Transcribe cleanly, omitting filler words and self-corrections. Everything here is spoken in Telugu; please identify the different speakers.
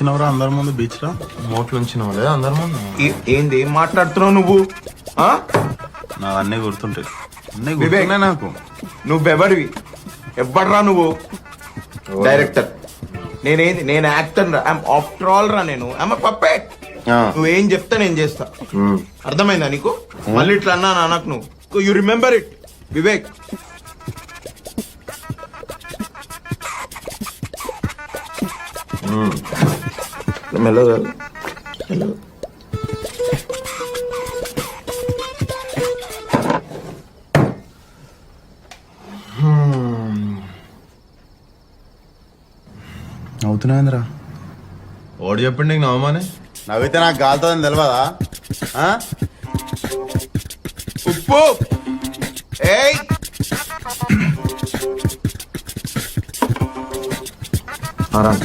Speaker 1: చిన్నవరా అందరి ముందు బీచ్ లో
Speaker 2: మోట్లు ఉంచినావు లేదా అందరి ముందు?
Speaker 3: ఏంది ఏం మాట్లాడుతున్నావు నువ్వు?
Speaker 1: నాకు అన్నీ గుర్తుంటాయి, అన్నీ
Speaker 3: వివేక్.
Speaker 1: గుర్తున్నాయి నాకు.
Speaker 3: నువ్వెవడివి? ఎవ్వడ్రా నువ్వు? డైరెక్టర్. నేను యాక్టర్ రా. ఆఫ్టర్ ఆల్ రా నేను పప్పెట్. నువ్వేం చెప్తా నేను చేస్తా. అర్థమైందా నీకు? మళ్ళీ ఇట్లా అన్నా నాకు నువ్వు యు రిమెంబర్ ఇట్ వివేక్. మెల్లగా మెల్లగా.
Speaker 1: అవుతున్నాయిందిరా.
Speaker 2: ఓడి చెప్పండి నీకు నవమానే.
Speaker 1: నవ్వితే నాకు గాలుతుందని తెలియదా?
Speaker 3: ఉప్పు ఏయ్
Speaker 2: ఆరామ్.